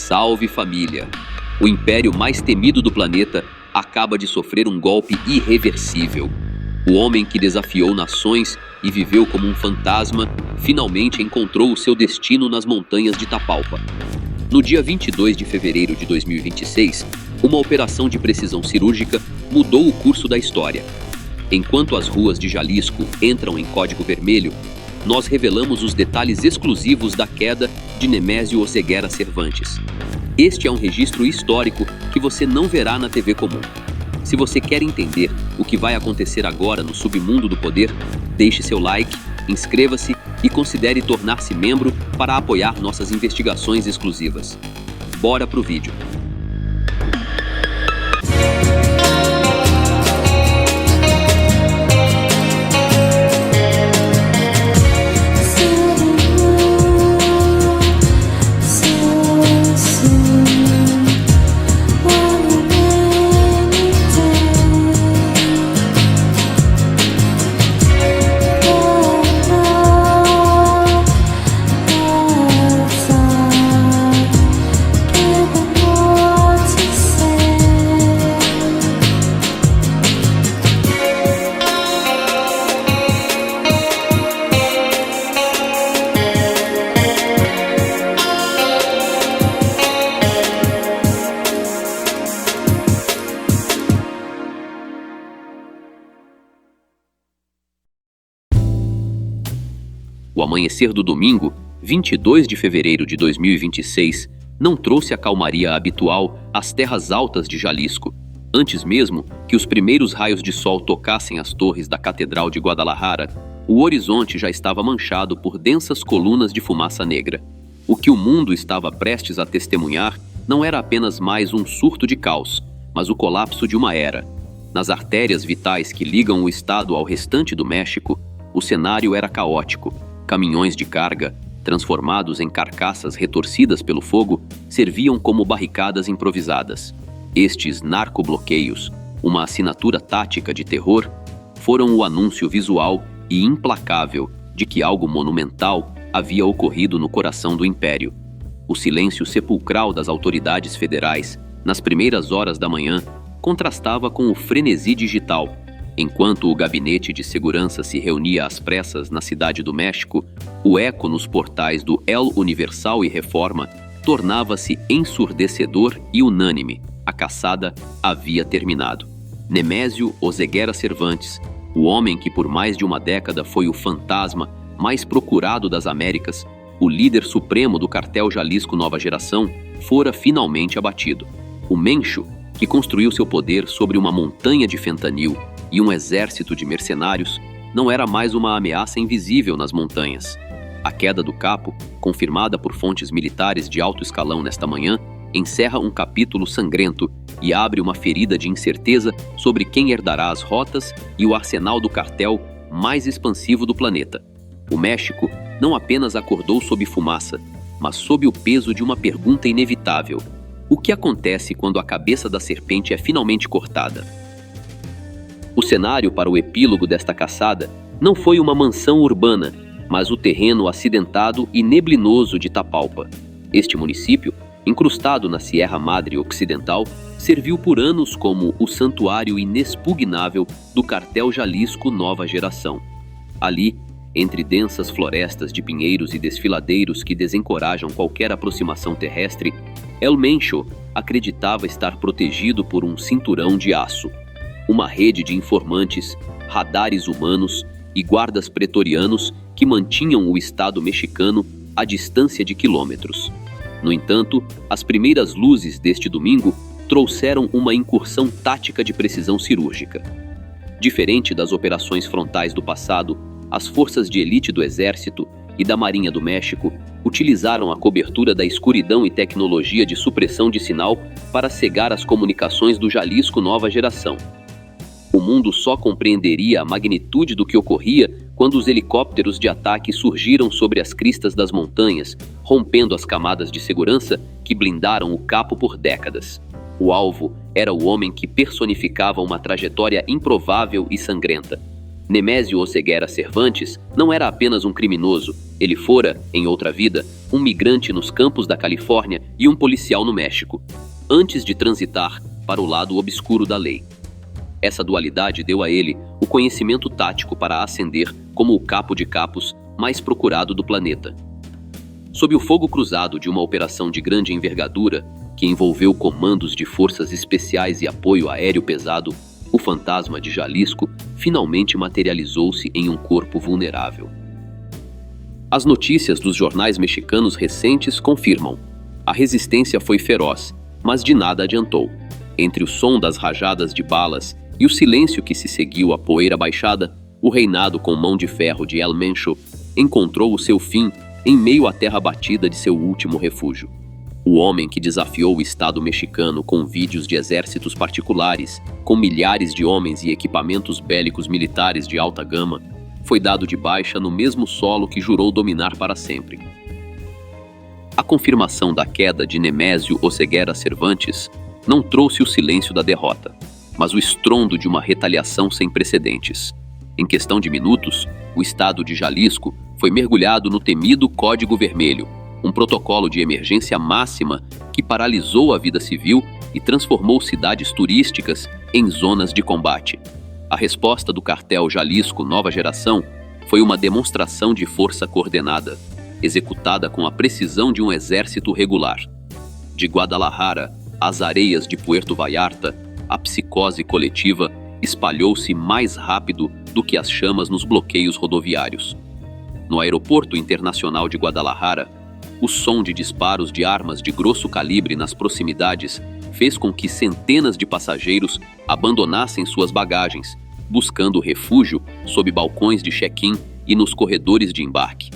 Salve família! O império mais temido do planeta acaba de sofrer um golpe irreversível. O homem que desafiou nações e viveu como um fantasma finalmente encontrou o seu destino nas montanhas de Tapalpa. No dia 22 de fevereiro de 2026, uma operação de precisão cirúrgica mudou o curso da história. Enquanto as ruas de Jalisco entram em código vermelho, nós revelamos os detalhes exclusivos da queda de Nemésio Oseguera Cervantes. Este é um registro histórico que você não verá na TV comum. Se você quer entender o que vai acontecer agora no submundo do poder, deixe seu like, inscreva-se e considere tornar-se membro para apoiar nossas investigações exclusivas. Bora pro vídeo! O amanhecer do domingo, 22 de fevereiro de 2026, não trouxe a calmaria habitual às terras altas de Jalisco. Antes mesmo que os primeiros raios de sol tocassem as torres da Catedral de Guadalajara, o horizonte já estava manchado por densas colunas de fumaça negra. O que o mundo estava prestes a testemunhar não era apenas mais um surto de caos, mas o colapso de uma era. Nas artérias vitais que ligam o estado ao restante do México, o cenário era caótico. Caminhões de carga, transformados em carcaças retorcidas pelo fogo, serviam como barricadas improvisadas. Estes narcobloqueios, uma assinatura tática de terror, foram o anúncio visual e implacável de que algo monumental havia ocorrido no coração do império. O silêncio sepulcral das autoridades federais, nas primeiras horas da manhã, contrastava com o frenesi digital. Enquanto o gabinete de segurança se reunia às pressas na Cidade do México, o eco nos portais do El Universal e Reforma tornava-se ensurdecedor e unânime. A caçada havia terminado. Nemésio Oseguera Cervantes, o homem que por mais de uma década foi o fantasma mais procurado das Américas, o líder supremo do cartel Jalisco Nova Geração, fora finalmente abatido. O Mencho, que construiu seu poder sobre uma montanha de fentanil e um exército de mercenários, não era mais uma ameaça invisível nas montanhas. A queda do capo, confirmada por fontes militares de alto escalão nesta manhã, encerra um capítulo sangrento e abre uma ferida de incerteza sobre quem herdará as rotas e o arsenal do cartel mais expansivo do planeta. O México não apenas acordou sob fumaça, mas sob o peso de uma pergunta inevitável: o que acontece quando a cabeça da serpente é finalmente cortada? O cenário para o epílogo desta caçada não foi uma mansão urbana, mas o terreno acidentado e neblinoso de Tapalpa. Este município, incrustado na Sierra Madre Ocidental, serviu por anos como o santuário inexpugnável do cartel Jalisco Nova Geração. Ali, entre densas florestas de pinheiros e desfiladeiros que desencorajam qualquer aproximação terrestre, El Mencho acreditava estar protegido por um cinturão de aço. Uma rede de informantes, radares humanos e guardas pretorianos que mantinham o Estado mexicano à distância de quilômetros. No entanto, as primeiras luzes deste domingo trouxeram uma incursão tática de precisão cirúrgica. Diferente das operações frontais do passado, as forças de elite do Exército e da Marinha do México utilizaram a cobertura da escuridão e tecnologia de supressão de sinal para cegar as comunicações do Jalisco Nova Geração. O mundo só compreenderia a magnitude do que ocorria quando os helicópteros de ataque surgiram sobre as cristas das montanhas, rompendo as camadas de segurança que blindaram o capo por décadas. O alvo era o homem que personificava uma trajetória improvável e sangrenta. Nemésio Oseguera Cervantes não era apenas um criminoso, ele fora, em outra vida, um migrante nos campos da Califórnia e um policial no México, antes de transitar para o lado obscuro da lei. Essa dualidade deu a ele o conhecimento tático para ascender como o capo de capos mais procurado do planeta. Sob o fogo cruzado de uma operação de grande envergadura, que envolveu comandos de forças especiais e apoio aéreo pesado, o fantasma de Jalisco finalmente materializou-se em um corpo vulnerável. As notícias dos jornais mexicanos recentes confirmam. A resistência foi feroz, mas de nada adiantou. Entre o som das rajadas de balas e o silêncio que se seguiu à poeira baixada, o reinado com mão de ferro de El Mencho encontrou o seu fim em meio à terra batida de seu último refúgio. O homem que desafiou o Estado mexicano com vídeos de exércitos particulares, com milhares de homens e equipamentos bélicos militares de alta gama, foi dado de baixa no mesmo solo que jurou dominar para sempre. A confirmação da queda de Nemésio Oseguera Cervantes não trouxe o silêncio da derrota, mas o estrondo de uma retaliação sem precedentes. Em questão de minutos, o estado de Jalisco foi mergulhado no temido Código Vermelho, um protocolo de emergência máxima que paralisou a vida civil e transformou cidades turísticas em zonas de combate. A resposta do cartel Jalisco Nova Geração foi uma demonstração de força coordenada, executada com a precisão de um exército regular. De Guadalajara às areias de Puerto Vallarta, a psicose coletiva espalhou-se mais rápido do que as chamas nos bloqueios rodoviários. No Aeroporto Internacional de Guadalajara, o som de disparos de armas de grosso calibre nas proximidades fez com que centenas de passageiros abandonassem suas bagagens, buscando refúgio sob balcões de check-in e nos corredores de embarque.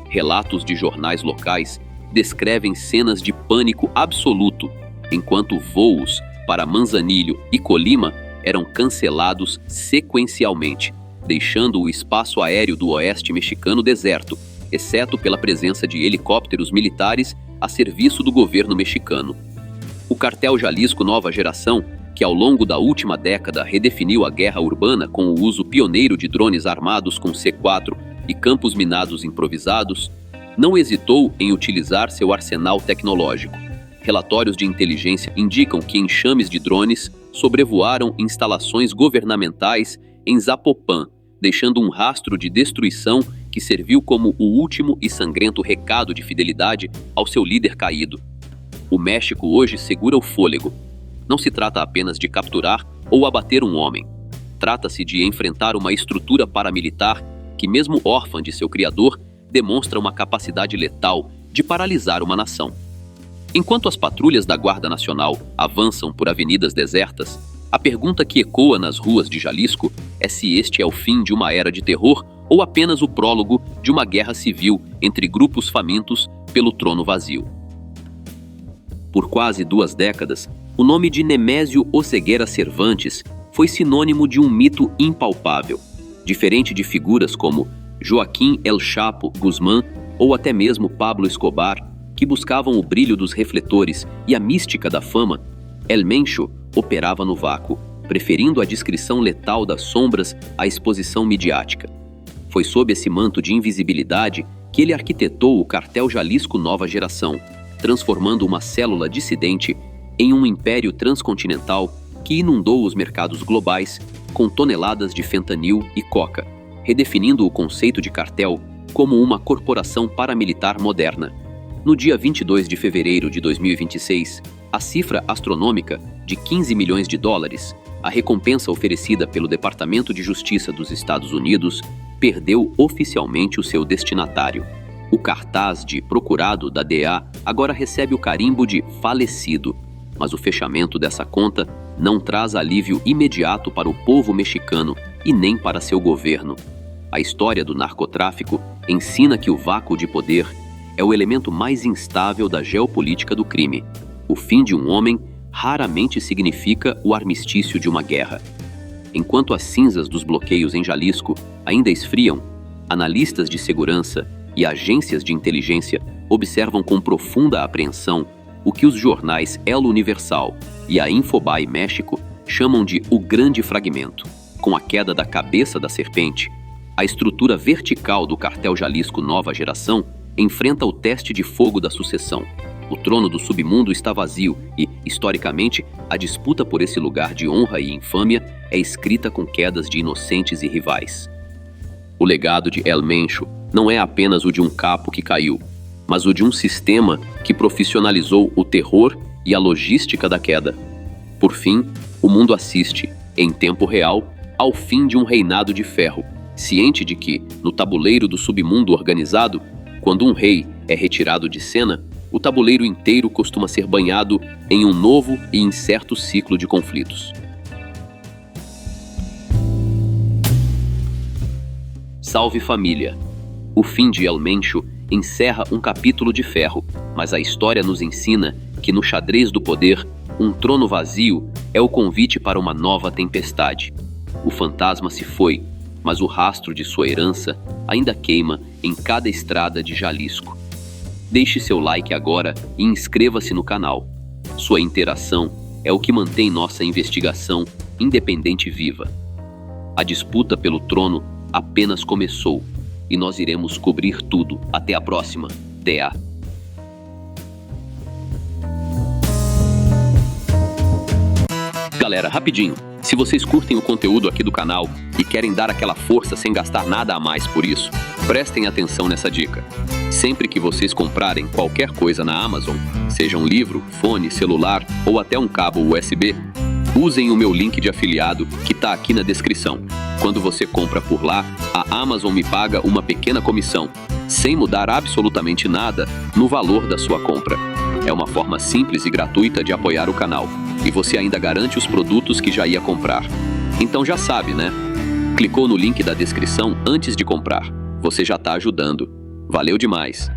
Relatos de jornais locais descrevem cenas de pânico absoluto, enquanto voos para Manzanillo e Colima eram cancelados sequencialmente, deixando o espaço aéreo do oeste mexicano deserto, exceto pela presença de helicópteros militares a serviço do governo mexicano. O cartel Jalisco Nova Geração, que ao longo da última década redefiniu a guerra urbana com o uso pioneiro de drones armados com C4 e campos minados improvisados, não hesitou em utilizar seu arsenal tecnológico. Relatórios de inteligência indicam que enxames de drones sobrevoaram instalações governamentais em Zapopan, deixando um rastro de destruição que serviu como o último e sangrento recado de fidelidade ao seu líder caído. O México hoje segura o fôlego. Não se trata apenas de capturar ou abater um homem. Trata-se de enfrentar uma estrutura paramilitar que, mesmo órfã de seu criador, demonstra uma capacidade letal de paralisar uma nação. Enquanto as patrulhas da Guarda Nacional avançam por avenidas desertas, a pergunta que ecoa nas ruas de Jalisco é se este é o fim de uma era de terror ou apenas o prólogo de uma guerra civil entre grupos famintos pelo trono vazio. Por quase 2 décadas, o nome de Nemésio Oseguera Cervantes foi sinônimo de um mito impalpável, diferente de figuras como Joaquim El Chapo Guzmán ou até mesmo Pablo Escobar, que buscavam o brilho dos refletores e a mística da fama. El Mencho operava no vácuo, preferindo a descrição letal das sombras à exposição midiática. Foi sob esse manto de invisibilidade que ele arquitetou o cartel Jalisco Nova Geração, transformando uma célula dissidente em um império transcontinental que inundou os mercados globais com toneladas de fentanil e coca, redefinindo o conceito de cartel como uma corporação paramilitar moderna. No dia 22 de fevereiro de 2026, a cifra astronômica de 15 milhões de dólares, a recompensa oferecida pelo Departamento de Justiça dos Estados Unidos, perdeu oficialmente o seu destinatário. O cartaz de procurado da DEA agora recebe o carimbo de falecido, mas o fechamento dessa conta não traz alívio imediato para o povo mexicano e nem para seu governo. A história do narcotráfico ensina que o vácuo de poder é o elemento mais instável da geopolítica do crime. O fim de um homem raramente significa o armistício de uma guerra. Enquanto as cinzas dos bloqueios em Jalisco ainda esfriam, analistas de segurança e agências de inteligência observam com profunda apreensão o que os jornais El Universal e a Infobae México chamam de o Grande Fragmento, com a queda da cabeça da serpente, a estrutura vertical do cartel Jalisco Nova Geração enfrenta o teste de fogo da sucessão. O trono do submundo está vazio e, historicamente, a disputa por esse lugar de honra e infâmia é escrita com quedas de inocentes e rivais. O legado de El Mencho não é apenas o de um capo que caiu, mas o de um sistema que profissionalizou o terror e a logística da queda. Por fim, o mundo assiste, em tempo real, ao fim de um reinado de ferro, ciente de que, no tabuleiro do submundo organizado, quando um rei é retirado de cena, o tabuleiro inteiro costuma ser banhado em um novo e incerto ciclo de conflitos. Salve família! O fim de El Mencho encerra um capítulo de ferro, mas a história nos ensina que no xadrez do poder, um trono vazio é o convite para uma nova tempestade. O fantasma se foi, mas o rastro de sua herança ainda queima em cada estrada de Jalisco. Deixe seu like agora e inscreva-se no canal. Sua interação é o que mantém nossa investigação independente viva. A disputa pelo trono apenas começou e nós iremos cobrir tudo. Até a próxima. DA. Galera, rapidinho. Se vocês curtem o conteúdo aqui do canal e querem dar aquela força sem gastar nada a mais por isso, prestem atenção nessa dica. Sempre que vocês comprarem qualquer coisa na Amazon, seja um livro, fone, celular ou até um cabo USB, usem o meu link de afiliado que está aqui na descrição. Quando você compra por lá, a Amazon me paga uma pequena comissão, sem mudar absolutamente nada no valor da sua compra. É uma forma simples e gratuita de apoiar o canal. E você ainda garante os produtos que já ia comprar. Então já sabe, né? Clicou no link da descrição antes de comprar. Você já está ajudando. Valeu demais!